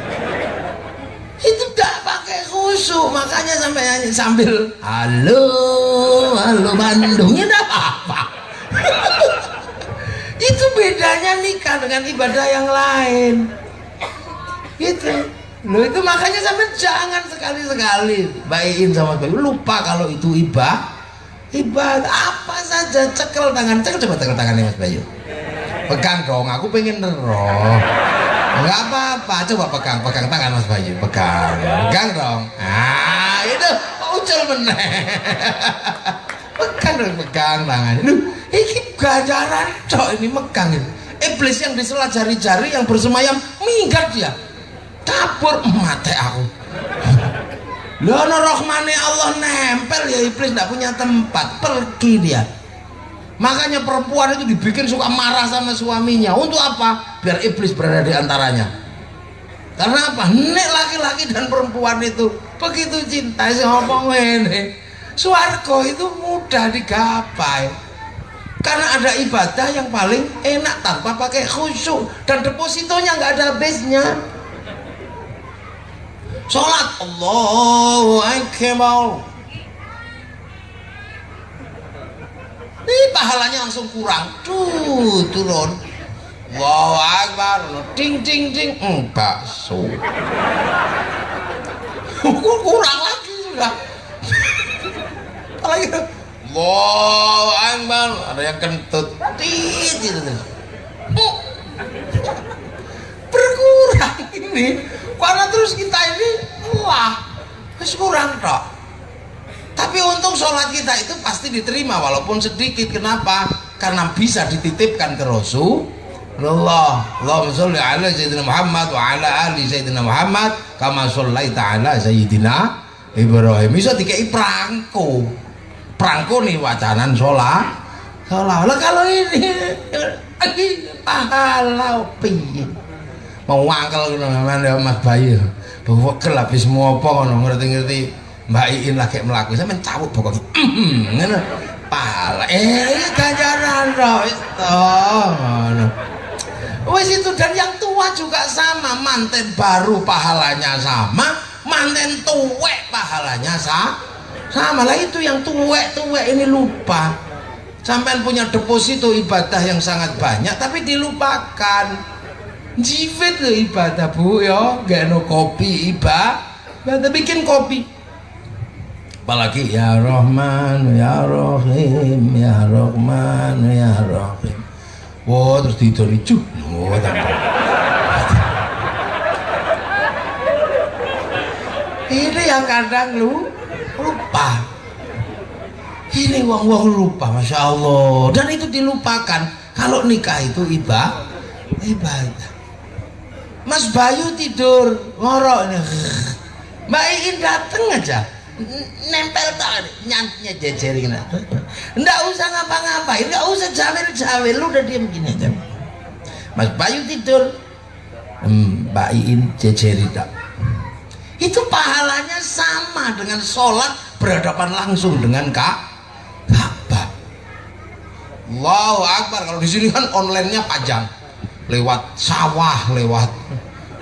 Itu tidak pakai khusyuk, makanya sampai nyanyi sambil halo Bandung, ini tidak apa-apa. Itu bedanya nikah dengan ibadah yang lain. Gitu. Loh, itu makanya sampai jangan sekali-sekali baikin sama bayi. Lupa kalau itu ibadah apa saja. Cekel tangan, coba cekel tangannya Mas Bayu. Pegang dong, aku pengen roh. Enggak apa-apa, coba pegang tangan Mas Bayu, pegang dong. Ah, itu ucul meneh. Pegang tangan. Lu, ini ganjaran cok ini megang ini. Iblis yang disela jari-jari yang bersemayam minggat dia. Kabur mate aku. Loh, rahmane Allah nempel ya, iblis tidak punya tempat, pergi dia. Makanya perempuan itu dibikin suka marah sama suaminya. Untuk apa? Biar iblis berada di antaranya. Karena apa? Nek laki-laki dan perempuan itu begitu cinta sih ngomong ini. Swarga itu mudah digapai. Karena ada ibadah yang paling enak tanpa pakai khusyuk dan depositonya nggak ada habisnya. Sholat Allahu Akbar. Ini pahalanya langsung kurang. Turun. Allahu Akbar. Ding ding ding. Bakso. Kurang lagi sudah. Apalagi Allahu Akbar. Ada yang kentut. Berkurang ini. Karena terus kita ini kurang tok. Tapi untung sholat kita itu pasti diterima walaupun sedikit. Kenapa? Karena bisa dititipkan ke Rasulullah. Allahumma sholli ala Sayyidina Muhammad wa ala ali Sayyidina Muhammad kama shollaita ala Sayyidina Ibrahim. Bisa dikei prangko. Prangko nih wacanan sholat. Lah kalau ini pahala piye? Mau wangkel namanya Mas Bayu. Bahwa habis mau apa ngono ngerti-ngerti Mbak Iin lagi melaku saya mencabut pokoknya ngono pala ganjaran wis itu. Dan yang tua juga sama, manten baru pahalanya sama, manten tuwek pahalanya sama lah. Itu yang tuwek ini lupa, sampai punya deposito ibadah yang sangat banyak tapi dilupakan. Jiwet loh ibadah bu ya, gak no kopi ibadah bikin kopi. Apalagi ya Rahman ya Rahim ya Rahman ya Rahim. Wah terus tidur itu. Ini yang kadang lupa. Ini wong lupa, masya Allah. Dan itu dilupakan. Kalau nikah itu ibadah. Mas Bayu tidur ngorok nih, Mbak Iin dateng aja nempel tangan nyantnya jejerin. Nggak usah ngapa-ngapain, nggak usah jawel, lu udah diem gini aja. Mas Bayu tidur, Mbak Iin jejerin. Itu pahalanya sama dengan sholat berhadapan langsung dengan Ka'bah. Allahu Akbar. Kalau di sini kan online-nya panjang. Lewat sawah, lewat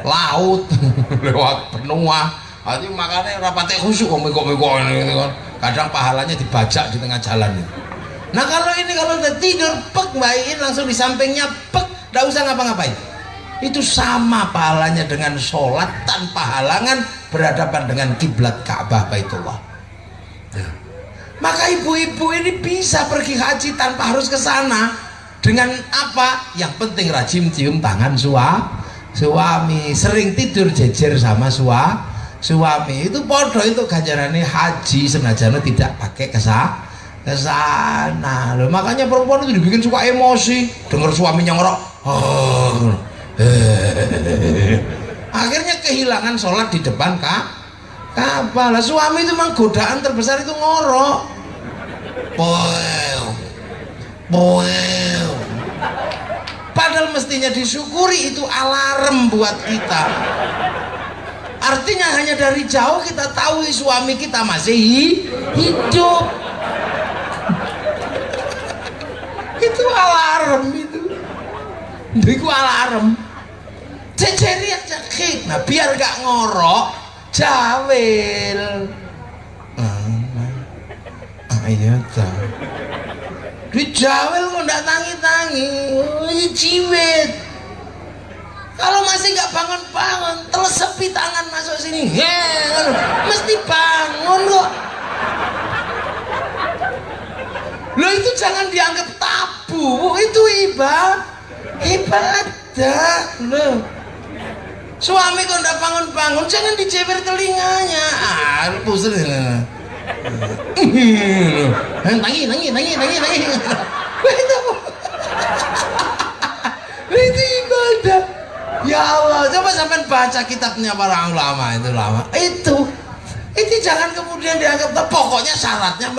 laut, lewat benua. Jadi makanya rapatnya khusyuk kok mego ini kan. kadang pahalanya dibajak di tengah jalan itu. Nah kalau ini kalau udah tidur pek bayin langsung di sampingnya pek, tidak usah ngapa-ngapain, itu sama pahalanya dengan sholat tanpa halangan berhadapan dengan kiblat Ka'bah Baitullah. Maka ibu-ibu ini bisa pergi haji tanpa harus ke sana. Dengan apa? Yang penting rajin cium tangan suami, sering tidur jejer sama suami. Itu podo itu ganjarannya haji senajan tidak pakai kesana loh. Makanya perempuan itu dibikin suka emosi dengar suaminya ngorok. Akhirnya kehilangan sholat di depan Ka'bah. Lah suami itu memang godaan terbesar itu ngorok. Padahal mestinya disyukuri, itu alarm buat kita. Artinya hanya dari jauh kita tahu suami kita masih hidup. Itu alarm itu alarm. Ceceri aja kik. Nah biar gak ngorok, jawil. Iya tak. Dijawil kok ndak tangi-tangi, ciwit. Kalau masih nggak bangun-bangun, telesepi tangan masuk sini, mesti bangun kok. Lo itu jangan dianggap tabu, itu ibadah lo. Suami kok ndak bangun-bangun, jangan dijewer telinganya. Pusing. Tangi. Itu ibadah. Ya Allah, coba sampai baca kitabnya para ulama itu lama. Itu jangan kemudian dianggap pokoknya syaratnya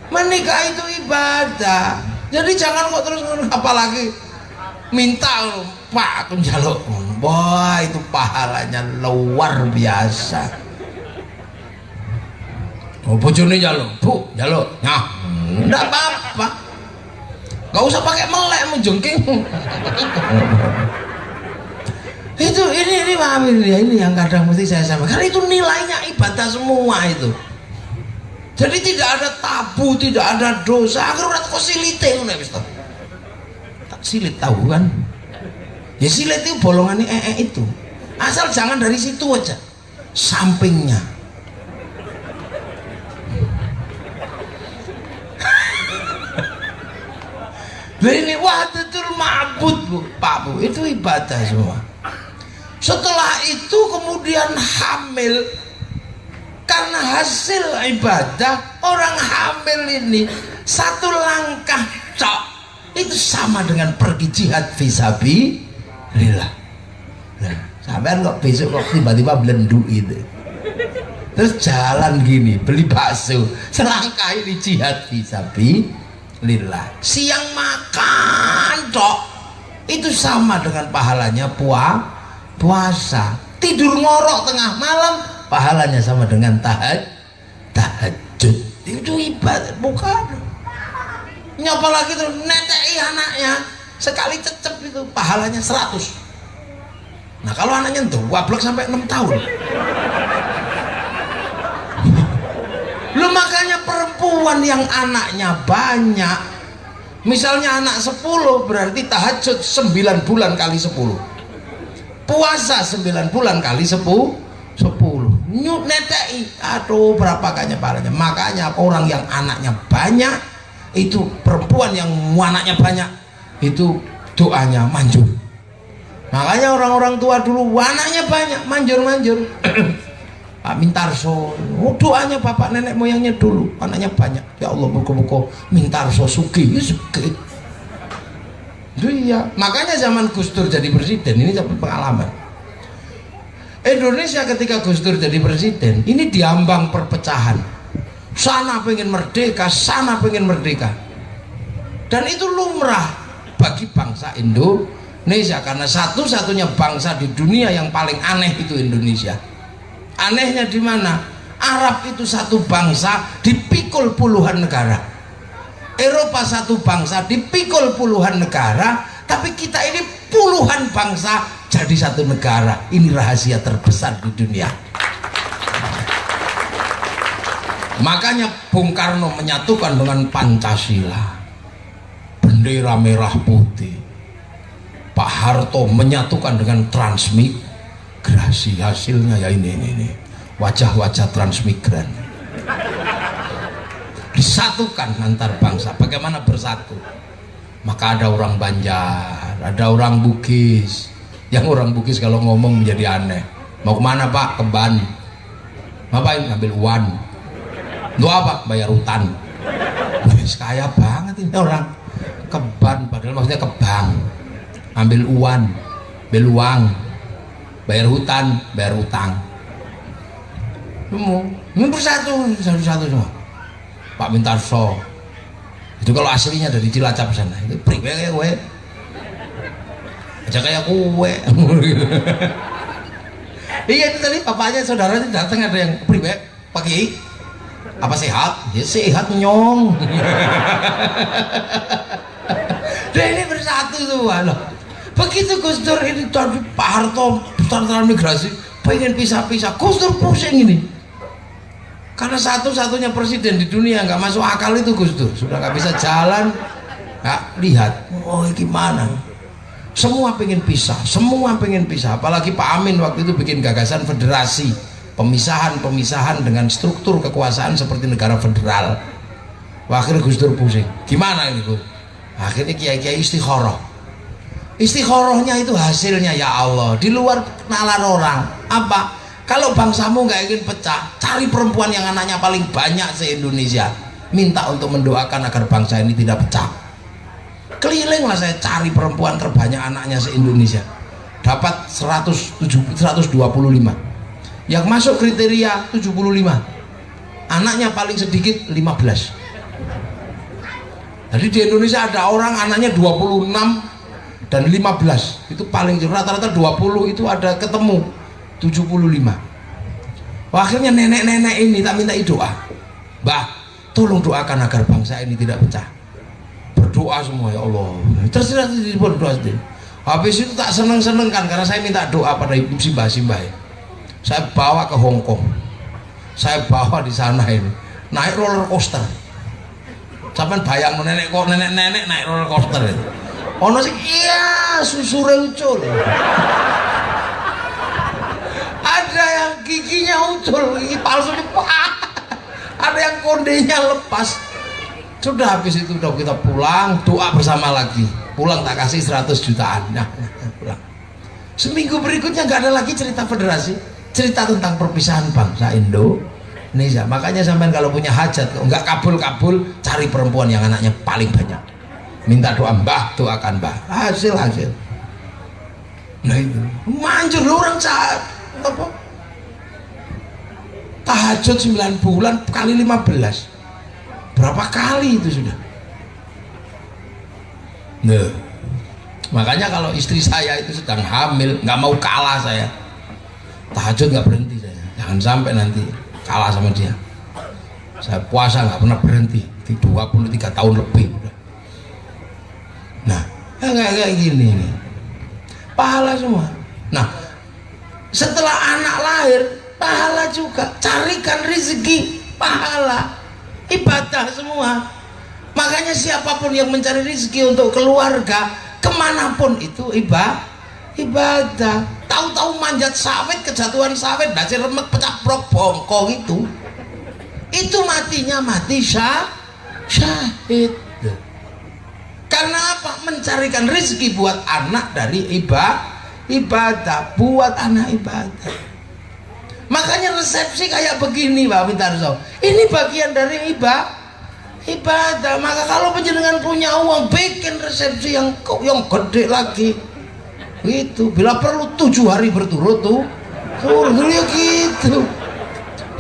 menikah itu ibadah. Jadi jangan kok terus apalagi minta Pak njaluk. Wah, itu pahalanya luar biasa. Oh, bojone njaluk, Bu, njaluk. Nah, enggak apa-apa. Enggak usah pakai melek menjengking. Ini yang kadang mesti saya sampaikan. Karena itu nilainya ibadah semua itu. Jadi tidak ada tabu, tidak ada dosa. Akhirnya kok silite ngono wis to. Tak silit tahu kan? Ya silit itu bolongannya itu. Asal jangan dari situ aja. Sampingnya. Ini wahdatul ma'bud Bu, Pak Bu, itu ibadah semua. Setelah itu kemudian hamil. Karena hasil ibadah, orang hamil ini satu langkah cok itu sama dengan pergi jihad fisabilillah. Nah, sampean kok besok kok tiba-tiba belendu itu. Terus jalan gini, beli bakso, selangkah ini jihad fisabilillah. Siang makan cok itu sama dengan pahalanya puasa. Tidur ngorok tengah malam pahalanya sama dengan tahajud. Itu ibadah, bukan nyapa lagi tuh netei anaknya sekali cecep itu pahalanya 100. Nah kalau anaknya tuh wablek sampai 6 tahun. Lu makanya perempuan yang anaknya banyak, misalnya anak 10 berarti tahajud 9 bulan kali 10, puasa 9 bulan kali 10 netei, aduh berapa kayaknya pahalanya. Makanya orang yang anaknya banyak itu, perempuan yang anaknya banyak itu doanya manjur. Makanya orang-orang tua dulu anaknya banyak manjur Pak Mintarso, doanya bapak nenek moyangnya dulu anaknya banyak, ya Allah muka-muka Mintarso sugih. Iya, makanya zaman Gus Dur jadi presiden ini dapat pengalaman. Indonesia ketika Gus Dur jadi presiden ini diambang perpecahan, sana pengen merdeka, sana pengen merdeka, dan itu lumrah bagi bangsa Indonesia karena satu-satunya bangsa di dunia yang paling aneh itu Indonesia. Anehnya di mana? Arab itu satu bangsa dipikul puluhan negara, Eropa satu bangsa dipikul puluhan negara, tapi kita ini puluhan bangsa jadi satu negara. Ini rahasia terbesar di dunia. Makanya Bung Karno menyatukan dengan Pancasila, bendera merah putih. Pak Harto menyatukan dengan transmigrasi. Hasilnya ya ini wajah-wajah transmigran disatukan antar bangsa. Bagaimana bersatu? Maka ada orang Banjar, ada orang Bugis. Yang orang Bugis kalau ngomong menjadi aneh. Mau kemana Pak? Ke Ban. Ngapain? Ngambil uan. Untuk apa? Bayar hutan. Kaya banget ini orang. Ke Ban, padahal maksudnya ke bank. Ambil uan, ambil uang, bayar hutan, bayar hutang. Ini bersatu, satu-satu semua. Pak Mintarso itu kalau aslinya dari Cilacap sana, itu priwe kayak gue aja kayak kue. Iya itu tadi bapaknya saudaranya datang, ada yang priwe Pak Kiai apa sehat? Ya sehat nyong. Dan ini bersatu semua loh. Begitu Gus Dur ini tadi Pak Harto transmigrasi pengen pisah-pisah, Gus Dur pusing ini. Karena satu-satunya presiden di dunia nggak masuk akal itu Gus Dur, sudah nggak bisa jalan, nggak lihat, oh gimana? Semua pengen pisah, semua pengen pisah. Apalagi Pak Amin waktu itu bikin gagasan federasi, pemisahan dengan struktur kekuasaan seperti negara federal. Akhirnya Gus Dur pusing, gimana ini Gus? Akhirnya kiai-kiai istikharah. Istikharahnya itu hasilnya ya Allah di luar nalar orang. Apa? Kalau bangsamu nggak ingin pecah, cari perempuan yang anaknya paling banyak se-Indonesia, minta untuk mendoakan agar bangsa ini tidak pecah. Kelilinglah saya cari perempuan terbanyak anaknya se-Indonesia, dapat 125. Yang masuk kriteria 75, anaknya paling sedikit 15. Jadi di Indonesia ada orang anaknya 26 dan 15, itu paling rata-rata 20 itu ada ketemu 75. Akhirnya nenek-nenek ini tak minta doa, Mbah tolong doakan agar bangsa ini tidak pecah. Berdoa semua ya Allah, terserah berdoa sendiri. Habis itu tak seneng-seneng kan, karena saya minta doa pada ibu simbah-simbah. Saya bawa ke Hong Kong, saya bawa di sana ini naik roller coaster. Sampai bayang nenek naik roller coaster itu. Ono sih iya susure ucul. Ada yang giginya ucul, gigi palsu Pak. Ada yang kondenya lepas. Sudah habis itu udah kita pulang, doa bersama lagi. Pulang tak kasih 100 jutaan. Nah, pulang. Seminggu berikutnya nggak ada lagi cerita federasi, cerita tentang perpisahan bangsa Indonesia. Makanya sampai kalau punya hajat nggak kabul-kabul, cari perempuan yang anaknya paling banyak. Minta doa, Mbah doakan Mbah, hasil. Nah itu manjur lu orang saat apa tahajud 9 bulan kali 15, berapa kali itu sudah. Nah makanya kalau istri saya itu sedang hamil, nggak mau kalah saya, tahajud nggak berhenti saya, jangan sampai nanti kalah sama dia. Saya puasa nggak pernah berhenti di 23 tahun lebih. Nah, kayak gini nih, pahala semua. Nah, setelah anak lahir, pahala juga. Carikan rezeki, pahala, ibadah semua. Makanya siapapun yang mencari rezeki untuk keluarga, kemanapun itu ibadah. Tahu-tahu manjat sawit, kejatuhan sawit, dasi remek pecah brok bongkong itu matinya mati syahid. Karena apa? Mencarikan rezeki buat anak dari ibadah, buat anak ibadah. Makanya resepsi kayak begini Pak Mintarso, ini bagian dari ibadah. Maka kalau penjenengan punya uang, bikin resepsi yang gede lagi. Itu bila perlu 7 hari berturut-turut ya gitu.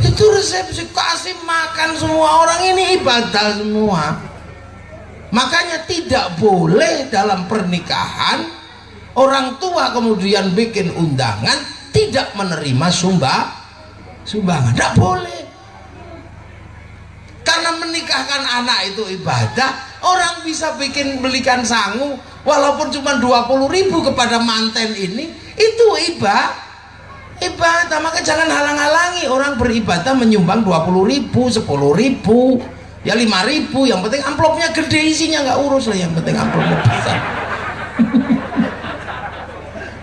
Itu resepsi, kasih makan semua orang, ini ibadah semua. Makanya tidak boleh dalam pernikahan orang tua kemudian bikin undangan tidak menerima sumbangan, tidak boleh. Karena menikahkan anak itu ibadah. Orang bisa belikan sangu walaupun cuma 20.000 kepada manten ini, itu ibadah. Maka jangan halang-halangi orang beribadah menyumbang 20.000, 10.000, ya 5.000, yang penting amplopnya gede, isinya nggak urus lah, yang penting amplopnya besar.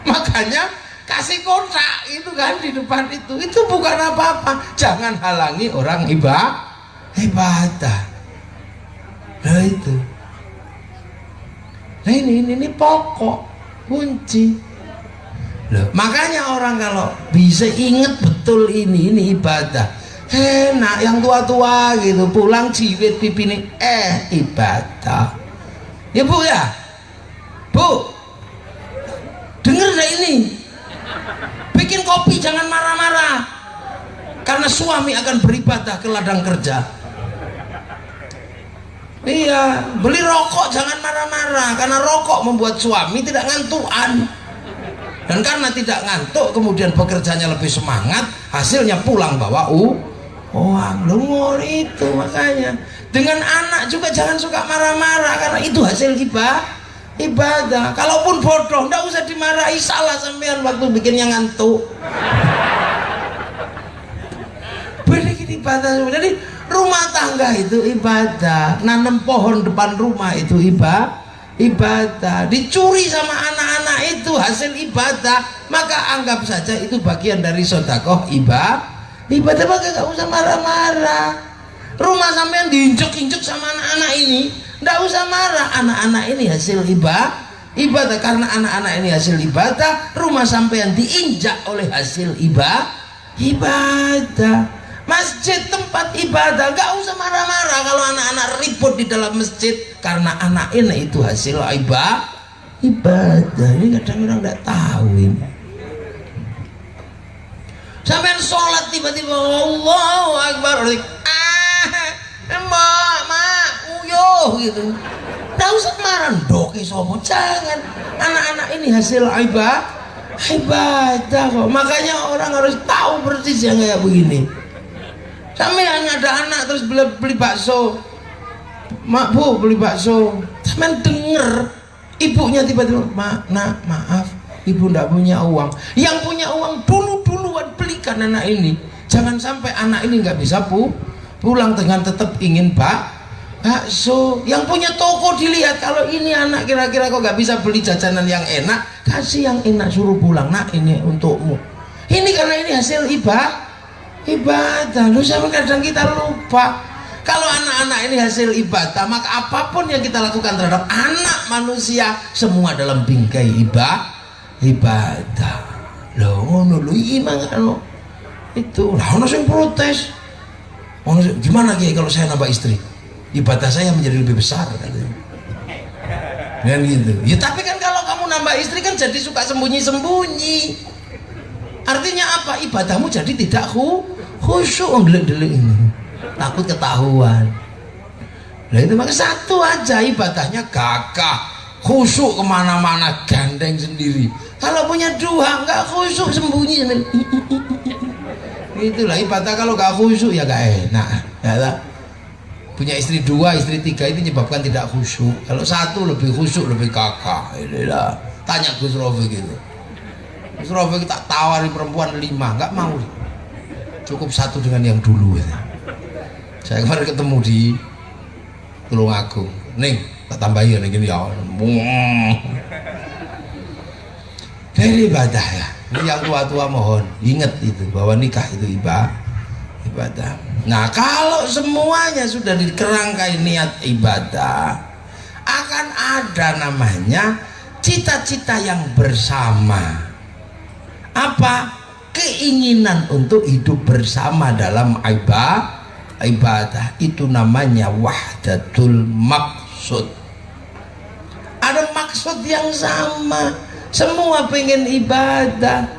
Makanya kasih kotak itu kan di depan itu bukan apa-apa. Jangan halangi orang ibadah. Nah itu. Nah ini pokok kunci. Loh, makanya orang kalau bisa ingat betul ini ibadah. Enak yang tua-tua gitu pulang jiwit pipine ibadah. Ya Bu ya. Bu. Dengar deh ini. Bikin kopi jangan marah-marah. Karena suami akan beribadah ke ladang kerja. Iya, beli rokok jangan marah-marah karena rokok membuat suami tidak ngantukan. Dan karena tidak ngantuk kemudian bekerjanya lebih semangat, hasilnya pulang bawa uang. Lu itu makanya. Dengan anak juga jangan suka marah-marah karena itu hasil ibadah. Kalaupun bodoh ndak usah dimarahi, salah sampean waktu bikinnya ngantuk. Bikin ibadah. Jadi rumah tangga itu ibadah, nanam pohon depan rumah itu ibadah, dicuri sama anak-anak itu hasil ibadah, maka anggap saja itu bagian dari sedekah ibadah, maka gak usah marah-marah. Rumah sampean diinjek-injek sama anak-anak ini, ndak usah marah, anak-anak ini hasil ibadah, karena anak-anak ini hasil ibadah, rumah sampean diinjak oleh hasil ibadah. Masjid tempat ibadah, gak usah marah-marah kalau anak-anak ribut di dalam masjid karena anak ini itu hasil ibadah. Ini kadang orang gak tahu ini. Sampai sholat tiba-tiba Allahu Akbar, mak uyuh gitu. Gak usah marah, doke sopo, jangan. Anak-anak ini hasil ibadah kok. Makanya orang harus tahu persis yang kayak begini. Sampai ada anak terus beli bakso, mak bu beli bakso, sampai denger ibunya tiba-tiba maaf ibu ndak punya uang. Yang punya uang duluan belikan anak ini. Jangan sampai anak ini nggak bisa pulang dengan tetap ingin bakso. Yang punya toko dilihat, kalau ini anak kira-kira kok nggak bisa beli jajanan yang enak, kasih yang enak, suruh pulang. Nah ini untukmu. Ini karena ini hasil ibadah. Lu sama kadang kita lupa kalau anak-anak ini hasil ibadah, maka apapun yang kita lakukan terhadap anak manusia semua dalam bingkai ibadah. Loh ngono lho iman itu. Lah ono sing protes. Gimana Kiai kalau saya nambah istri? Ibadah saya menjadi lebih besar katanya. Kan gitu. Ya tapi kan kalau kamu nambah istri kan jadi suka sembunyi-sembunyi. Artinya apa? Ibadahmu jadi tidak khusyuk, ngedelek ini, takut ketahuan. Nah itu maka satu aja ibadahnya gagah, khusyuk kemana-mana, gandeng sendiri. Kalau punya dua nggak khusyuk, sembunyi. Itulah ibadah kalau nggak khusyuk ya nggak enak. Ya, punya istri dua, istri tiga itu menyebabkan tidak khusyuk. Kalau satu lebih khusyuk, lebih gagah. Inilah tanya Gus Rofi gitu. Gus Rofi tak tawari perempuan 5, nggak mau. Cukup satu dengan yang dulu ya. Saya kemarin ketemu di Tulungagung. Nih, tak tambahin lagi gini ya. Dari ibadah ya. Ini yang tua-tua mohon ingat itu bahwa nikah itu ibadah. Nah, kalau semuanya sudah dikerangkai niat ibadah, akan ada namanya cita-cita yang bersama. Apa? Keinginan untuk hidup bersama dalam ibadah. Itu namanya wahdatul maksud. Ada maksud yang sama, semua pengen ibadah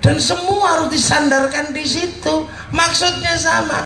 dan semua harus disandarkan di situ, maksudnya sama.